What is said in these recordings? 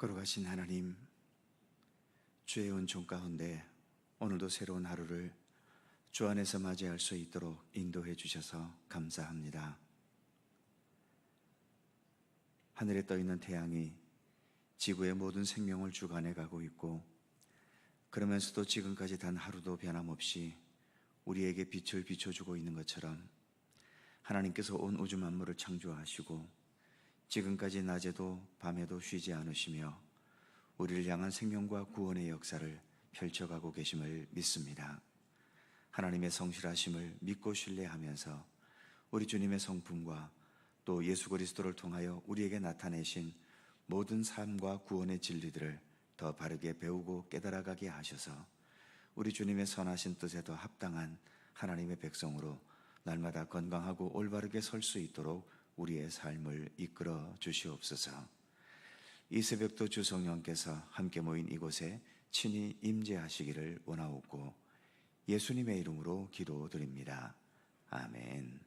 걸어가신 하나님, 주의 은총 가운데 오늘도 새로운 하루를 주 안에서 맞이할 수 있도록 인도해 주셔서 감사합니다. 하늘에 떠 있는 태양이 지구의 모든 생명을 주관해 가고 있고, 그러면서도 지금까지 단 하루도 변함없이 우리에게 빛을 비춰주고 있는 것처럼 하나님께서 온 우주 만물을 창조하시고 지금까지 낮에도 밤에도 쉬지 않으시며 우리를 향한 생명과 구원의 역사를 펼쳐가고 계심을 믿습니다. 하나님의 성실하심을 믿고 신뢰하면서 우리 주님의 성품과 또 예수 그리스도를 통하여 우리에게 나타내신 모든 삶과 구원의 진리들을 더 바르게 배우고 깨달아가게 하셔서 우리 주님의 선하신 뜻에 더 합당한 하나님의 백성으로 날마다 건강하고 올바르게 설 수 있도록 우리의 삶을 이끌어 주시옵소서. 이 새벽도 주 성령께서 함께 모인 이곳에 친히 임재하시기를 원하옵고 예수님의 이름으로 기도드립니다. 아멘.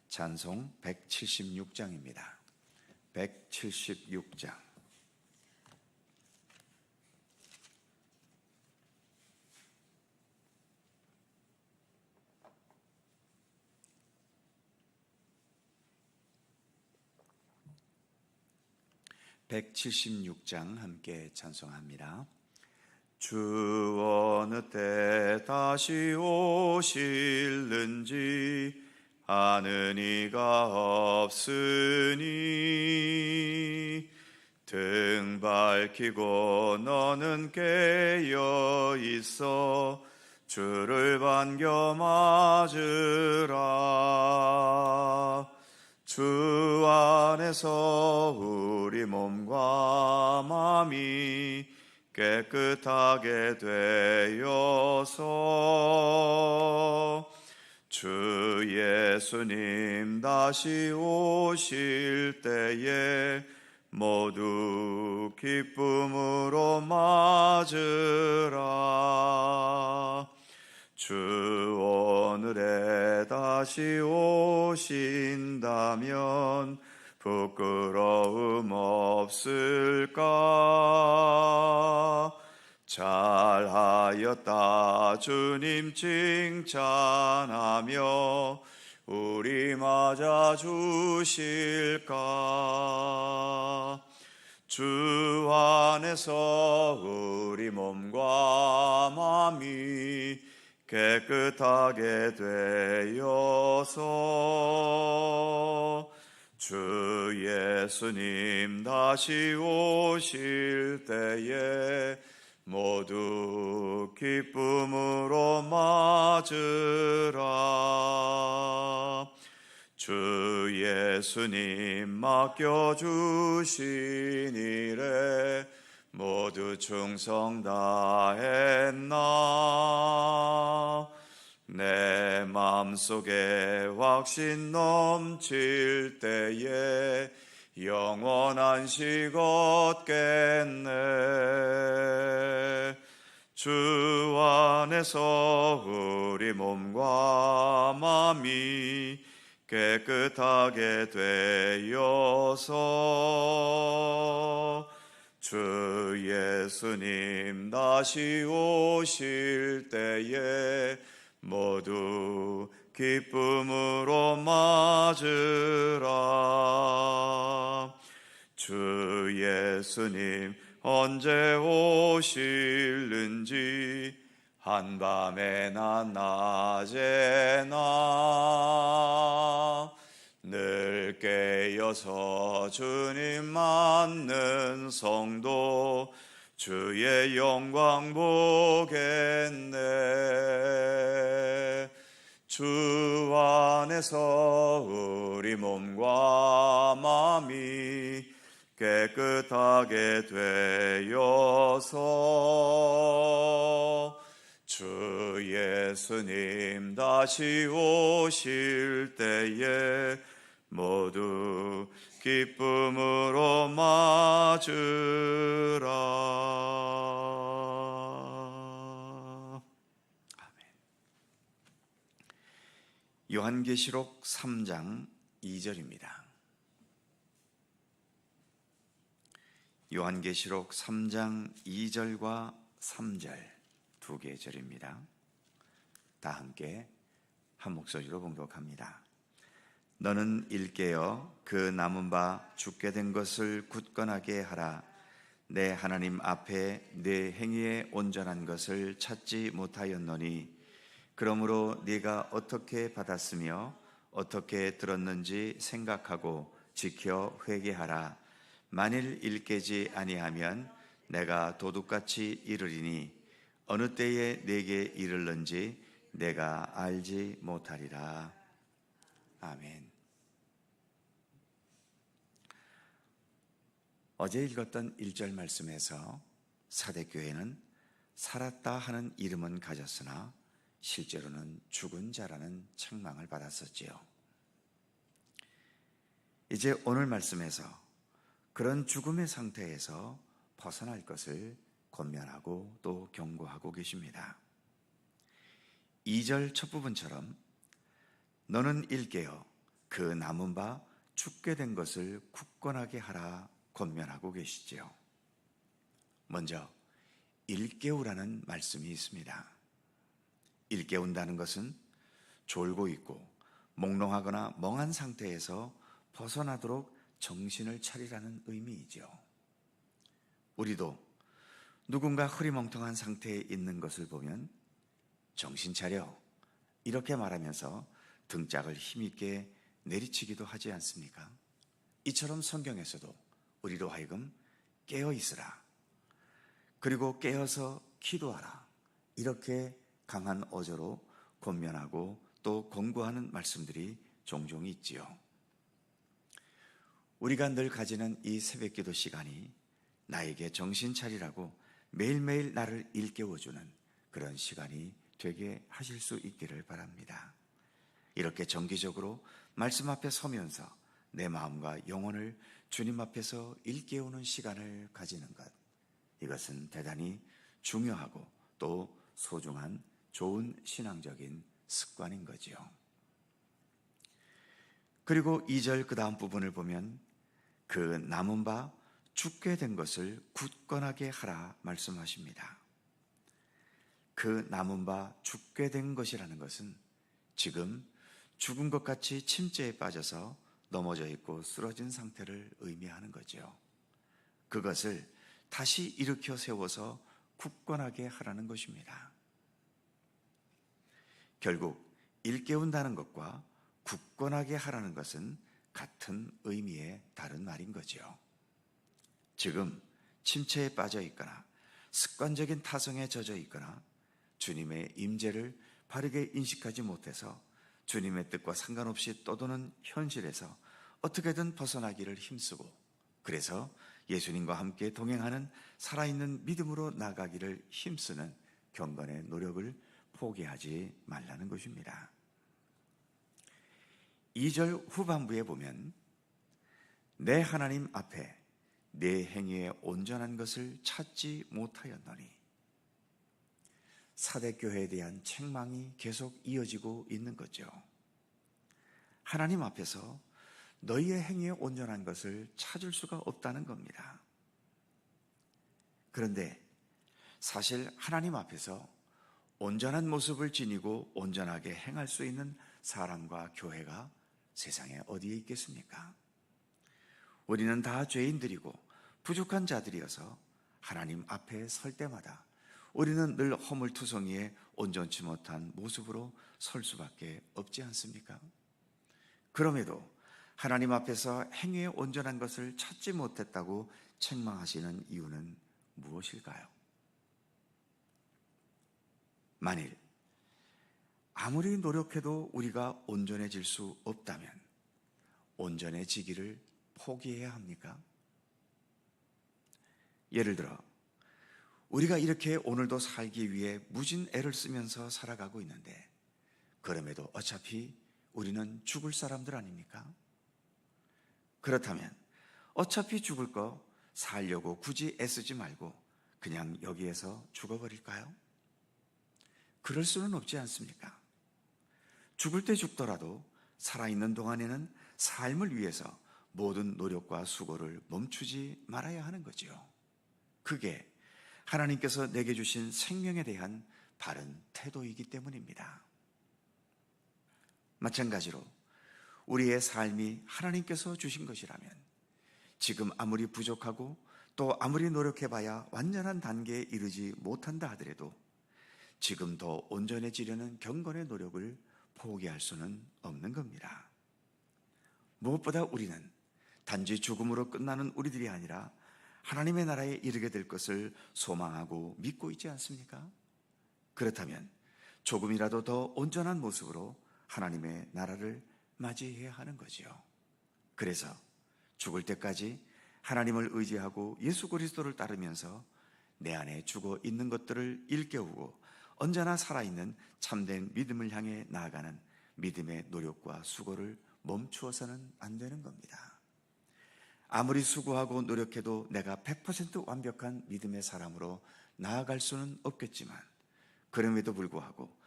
찬송 176장입니다. 176장. (176장) 함께 찬송합니다. 주 어느 때 다시 오실는지 아는 이가 없으니 등 밝히고 너는 깨어 있어 주를 반겨 맞으라. 주 안에서 우리 몸과 마음이 깨끗하게 되어서 주 예수님 다시 오실 때에 모두 기쁨으로 맞으라. 주 오늘에 다시 오신다면 부끄러움 없을까? 잘하였다 주님 칭찬하며 우리 맞아 주실까? 주 안에서 우리 몸과 마음이 깨끗하게 되어서 주 예수님 다시 오실 때에 모두 기쁨으로 맞으라. 주 예수님 맡겨주신 일에 모두 충성 다했나? 내 맘속에 확신 넘칠 때에 영원한 식 얻겠네. 주 안에서 우리 몸과 마음이 깨끗하게 되어서 주 예수님 다시 오실 때에 모두 기쁨으로 맞으라. 주 예수님 언제 오실는지 한밤에나 낮에나 늘 깨어서 주님 맞는 성도 주의 영광 보겠네. 주 안에서 우리 몸과 마음이 깨끗하게 되어서 주 예수님 다시 오실 때에 모두 기쁨으로 맞으라. 아멘. 요한계시록 3장 2절입니다. 요한계시록 3장 2절과 3절 두 개의 절입니다. 다 함께 한 목소리로 봉독합니다. 너는 일깨어 그 남은 바 죽게 된 것을 굳건하게 하라. 내 하나님 앞에 내 행위에 온전한 것을 찾지 못하였노니 그러므로 네가 어떻게 받았으며 어떻게 들었는지 생각하고 지켜 회개하라. 만일 일깨지 아니하면 내가 도둑같이 이르리니 어느 때에 내게 이르는지 내가 알지 못하리라. 아멘. 어제 읽었던 1절 말씀에서 사대교회는 살았다 하는 이름은 가졌으나 실제로는 죽은 자라는 책망을 받았었지요. 이제 오늘 말씀에서 그런 죽음의 상태에서 벗어날 것을 권면하고 또 경고하고 계십니다. 2절 첫 부분처럼 너는 일깨어 그 남은 바 죽게 된 것을 굳건하게 하라 권면하고 계시지요. 먼저 일깨우라는 말씀이 있습니다. 일깨운다는 것은 졸고 있고 몽롱하거나 멍한 상태에서 벗어나도록 정신을 차리라는 의미이죠. 우리도 누군가 흐리멍텅한 상태에 있는 것을 보면 정신 차려 이렇게 말하면서 등짝을 힘있게 내리치기도 하지 않습니까? 이처럼 성경에서도 우리로 하여금 깨어 있으라, 그리고 깨어서 기도하라, 이렇게 강한 어조로 권면하고 또 권고하는 말씀들이 종종 있지요. 우리가 늘 가지는 이 새벽기도 시간이 나에게 정신 차리라고 매일매일 나를 일깨워주는 그런 시간이 되게 하실 수 있기를 바랍니다. 이렇게 정기적으로 말씀 앞에 서면서 내 마음과 영혼을 주님 앞에서 일깨우는 시간을 가지는 것, 이것은 대단히 중요하고 또 소중한 좋은 신앙적인 습관인 거지요. 그리고 2절 그 다음 부분을 보면 그 남은 바 죽게 된 것을 굳건하게 하라 말씀하십니다. 그 남은 바 죽게 된 것이라는 것은 지금 죽은 것 같이 침체에 빠져서 넘어져 있고 쓰러진 상태를 의미하는 거죠. 그것을 다시 일으켜 세워서 굳건하게 하라는 것입니다. 결국 일깨운다는 것과 굳건하게 하라는 것은 같은 의미의 다른 말인 거죠. 지금 침체에 빠져 있거나 습관적인 타성에 젖어 있거나 주님의 임재를 바르게 인식하지 못해서 주님의 뜻과 상관없이 떠도는 현실에서 어떻게든 벗어나기를 힘쓰고, 그래서 예수님과 함께 동행하는 살아있는 믿음으로 나가기를 힘쓰는 경건의 노력을 포기하지 말라는 것입니다. 2절 후반부에 보면 내 하나님 앞에 내 행위에 온전한 것을 찾지 못하였노니, 사대교회에 대한 책망이 계속 이어지고 있는 거죠. 하나님 앞에서 너희의 행위에 온전한 것을 찾을 수가 없다는 겁니다. 그런데 사실 하나님 앞에서 온전한 모습을 지니고 온전하게 행할 수 있는 사람과 교회가 세상에 어디에 있겠습니까? 우리는 다 죄인들이고 부족한 자들이어서 하나님 앞에 설 때마다 우리는 늘 허물투성이에 온전치 못한 모습으로 설 수밖에 없지 않습니까? 그럼에도 하나님 앞에서 행위에 온전한 것을 찾지 못했다고 책망하시는 이유는 무엇일까요? 만일 아무리 노력해도 우리가 온전해질 수 없다면 온전해지기를 포기해야 합니까? 예를 들어 우리가 이렇게 오늘도 살기 위해 무진 애를 쓰면서 살아가고 있는데, 그럼에도 어차피 우리는 죽을 사람들 아닙니까? 그렇다면 어차피 죽을 거 살려고 굳이 애쓰지 말고 그냥 여기에서 죽어버릴까요? 그럴 수는 없지 않습니까? 죽을 때 죽더라도 살아있는 동안에는 삶을 위해서 모든 노력과 수고를 멈추지 말아야 하는 거지요. 그게 하나님께서 내게 주신 생명에 대한 바른 태도이기 때문입니다. 마찬가지로 우리의 삶이 하나님께서 주신 것이라면 지금 아무리 부족하고 또 아무리 노력해봐야 완전한 단계에 이르지 못한다 하더라도 지금 더 온전해지려는 경건의 노력을 포기할 수는 없는 겁니다. 무엇보다 우리는 단지 죽음으로 끝나는 우리들이 아니라 하나님의 나라에 이르게 될 것을 소망하고 믿고 있지 않습니까? 그렇다면 조금이라도 더 온전한 모습으로 하나님의 나라를 맞이해야 하는 거지요. 그래서 죽을 때까지 하나님을 의지하고 예수 그리스도를 따르면서 내 안에 죽어 있는 것들을 일깨우고 언제나 살아있는 참된 믿음을 향해 나아가는 믿음의 노력과 수고를 멈추어서는 안 되는 겁니다. 아무리 수고하고 노력해도 내가 100% 완벽한 믿음의 사람으로 나아갈 수는 없겠지만 그럼에도 불구하고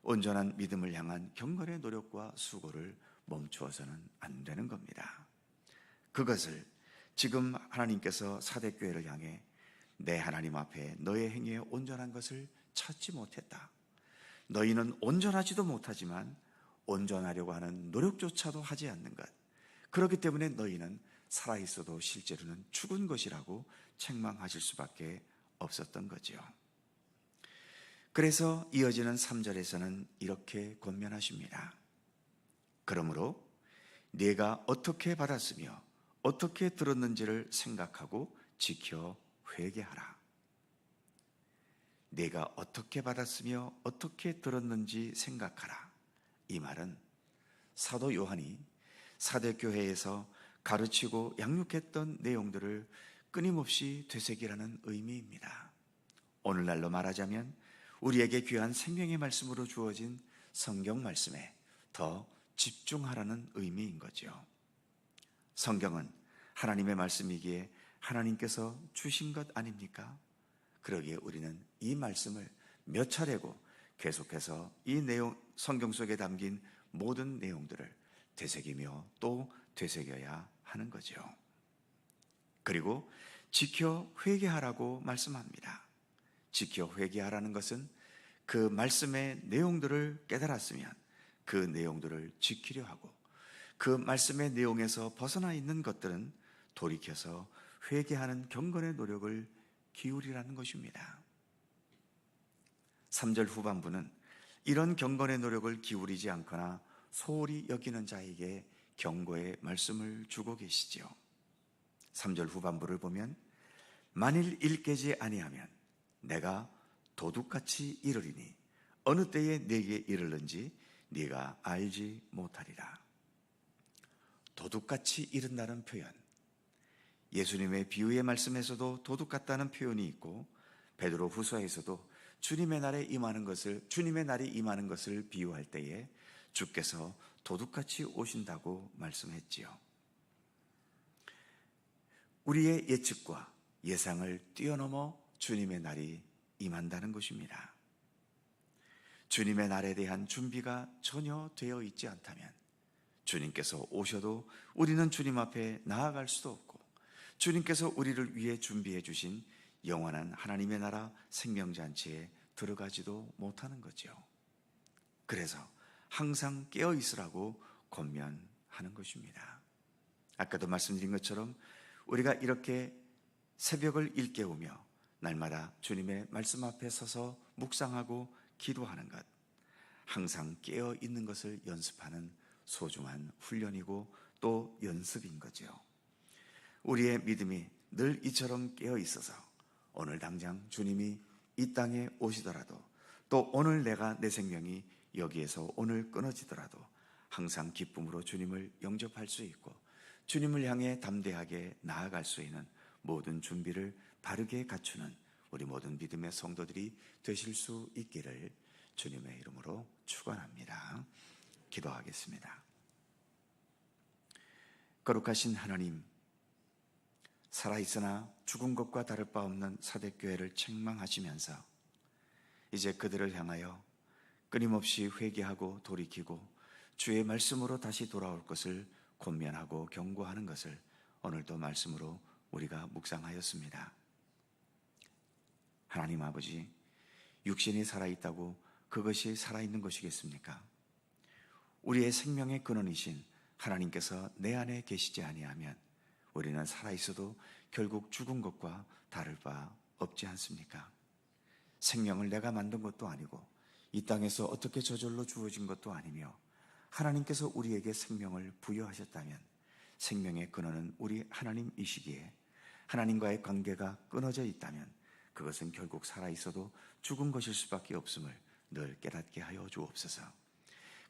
온전한 믿음을 향한 경건의 노력과 수고를 멈추어서는 안 되는 겁니다. 그것을 지금 하나님께서 사대교회를 향해 내 하나님 앞에 너의 행위에 온전한 것을 찾지 못했다. 너희는 온전하지도 못하지만 온전하려고 하는 노력조차도 하지 않는 것. 그렇기 때문에 너희는 살아있어도 실제로는 죽은 것이라고 책망하실 수밖에 없었던 거죠. 그래서 이어지는 3절에서는 이렇게 권면하십니다. 그러므로 네가 어떻게 받았으며 어떻게 들었는지를 생각하고 지켜 회개하라. 네가 어떻게 받았으며 어떻게 들었는지 생각하라. 이 말은 사도 요한이 사대교회에서 가르치고 양육했던 내용들을 끊임없이 되새기라는 의미입니다. 오늘날로 말하자면 우리에게 귀한 생명의 말씀으로 주어진 성경 말씀에 더 집중하라는 의미인 거죠. 성경은 하나님의 말씀이기에 하나님께서 주신 것 아닙니까? 그러기에 우리는 이 말씀을 몇 차례고 계속해서 이 내용, 성경 속에 담긴 모든 내용들을 되새기며 또 되새겨야 하는 거죠. 그리고 지켜 회개하라고 말씀합니다. 지켜 회개하라는 것은 그 말씀의 내용들을 깨달았으면 그 내용들을 지키려 하고 그 말씀의 내용에서 벗어나 있는 것들은 돌이켜서 회개하는 경건의 노력을 기울이라는 것입니다. 3절 후반부는 이런 경건의 노력을 기울이지 않거나 소홀히 여기는 자에게 경고의 말씀을 주고 계시지요. 3절 후반부를 보면 만일 일깨지 아니하면 내가 도둑같이 이르리니 어느 때에 네게 이르는지 네가 알지 못하리라. 도둑같이 이른다는 표현, 예수님의 비유의 말씀에서도 도둑 같다는 표현이 있고 베드로 후서에서도 주님의 날이 임하는 것을 비유할 때에 주께서 도둑같이 오신다고 말씀했지요. 우리의 예측과 예상을 뛰어넘어 주님의 날이 임한다는 것입니다. 주님의 날에 대한 준비가 전혀 되어 있지 않다면 주님께서 오셔도 우리는 주님 앞에 나아갈 수도 없고 주님께서 우리를 위해 준비해 주신 영원한 하나님의 나라 생명잔치에 들어가지도 못하는 거죠. 그래서 항상 깨어 있으라고 권면하는 것입니다. 아까도 말씀드린 것처럼 우리가 이렇게 새벽을 일깨우며 날마다 주님의 말씀 앞에 서서 묵상하고 기도하는 것, 항상 깨어 있는 것을 연습하는 소중한 훈련이고 또 연습인 거죠. 우리의 믿음이 늘 이처럼 깨어 있어서 오늘 당장 주님이 이 땅에 오시더라도 또 오늘 내 생명이 여기에서 오늘 끊어지더라도 항상 기쁨으로 주님을 영접할 수 있고 주님을 향해 담대하게 나아갈 수 있는 모든 준비를 바르게 갖추는 우리 모든 믿음의 성도들이 되실 수 있기를 주님의 이름으로 축원합니다. 기도하겠습니다. 거룩하신 하나님, 살아있으나 죽은 것과 다를 바 없는 사대교회를 책망하시면서 이제 그들을 향하여 끊임없이 회개하고 돌이키고 주의 말씀으로 다시 돌아올 것을 권면하고 경고하는 것을 오늘도 말씀으로 우리가 묵상하였습니다. 하나님 아버지, 육신이 살아있다고 그것이 살아있는 것이겠습니까? 우리의 생명의 근원이신 하나님께서 내 안에 계시지 아니하면 우리는 살아있어도 결국 죽은 것과 다를 바 없지 않습니까? 생명을 내가 만든 것도 아니고 이 땅에서 어떻게 저절로 주어진 것도 아니며 하나님께서 우리에게 생명을 부여하셨다면 생명의 근원은 우리 하나님이시기에 하나님과의 관계가 끊어져 있다면 그것은 결국 살아있어도 죽은 것일 수밖에 없음을 늘 깨닫게 하여 주옵소서.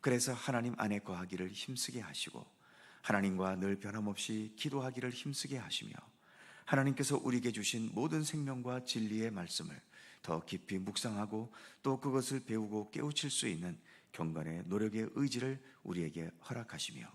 그래서 하나님 안에 거하기를 힘쓰게 하시고 하나님과 늘 변함없이 기도하기를 힘쓰게 하시며 하나님께서 우리에게 주신 모든 생명과 진리의 말씀을 더 깊이 묵상하고 또 그것을 배우고 깨우칠 수 있는 경건의 노력의 의지를 우리에게 허락하시며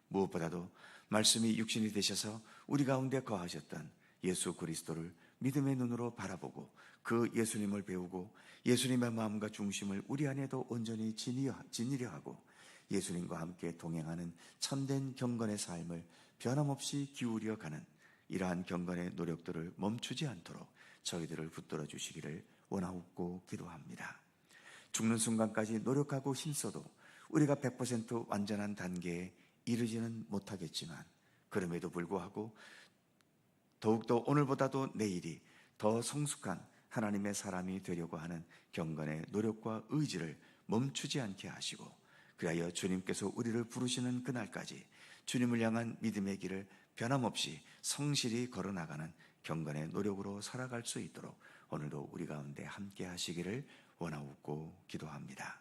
무엇보다도 말씀이 육신이 되셔서 우리 가운데 거하셨던 예수 그리스도를 믿음의 눈으로 바라보고 그 예수님을 배우고 예수님의 마음과 중심을 우리 안에도 온전히 지니려 하고 예수님과 함께 동행하는 참된 경건의 삶을 변함없이 기울여 가는 이러한 경건의 노력들을 멈추지 않도록 저희들을 붙들어 주시기를 원하옵고 기도합니다. 죽는 순간까지 노력하고 힘써도 우리가 100% 완전한 단계에 이르지는 못하겠지만 그럼에도 불구하고 더욱더 오늘보다도 내일이 더 성숙한 하나님의 사람이 되려고 하는 경건의 노력과 의지를 멈추지 않게 하시고 그리하여 주님께서 우리를 부르시는 그날까지 주님을 향한 믿음의 길을 변함없이 성실히 걸어나가는 경건의 노력으로 살아갈 수 있도록 오늘도 우리 가운데 함께 하시기를 원하옵고 기도합니다.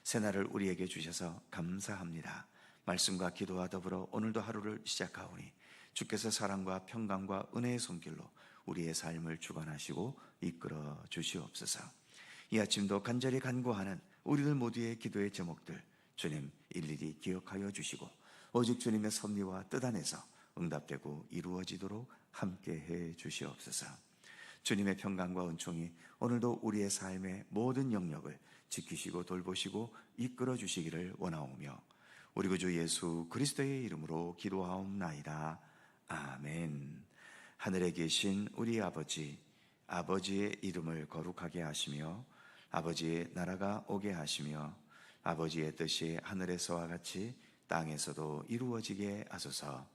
새날을 우리에게 주셔서 감사합니다. 말씀과 기도와 더불어 오늘도 하루를 시작하오니 주께서 사랑과 평강과 은혜의 손길로 우리의 삶을 주관하시고 이끌어 주시옵소서. 이 아침도 간절히 간구하는 우리들 모두의 기도의 제목들 주님 일일이 기억하여 주시고 오직 주님의 섭리와 뜻 안에서 응답되고 이루어지도록 함께해 주시옵소서. 주님의 평강과 은총이 오늘도 우리의 삶의 모든 영역을 지키시고 돌보시고 이끌어 주시기를 원하오며 우리 구주 예수 그리스도의 이름으로 기도하옵나이다. 아멘. 하늘에 계신 우리 아버지, 아버지의 이름을 거룩하게 하시며 아버지의 나라가 오게 하시며 아버지의 뜻이 하늘에서와 같이 땅에서도 이루어지게 하소서.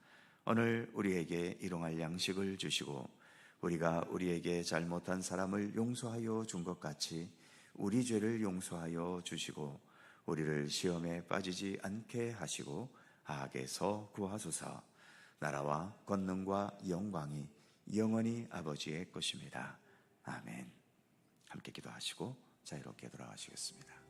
오늘 우리에게 일용할 양식을 주시고 우리가 우리에게 잘못한 사람을 용서하여 준 것 같이 우리 죄를 용서하여 주시고 우리를 시험에 빠지지 않게 하시고 악에서 구하소서. 나라와 권능과 영광이 영원히 아버지의 것입니다. 아멘. 함께 기도하시고 자유롭게 돌아가시겠습니다.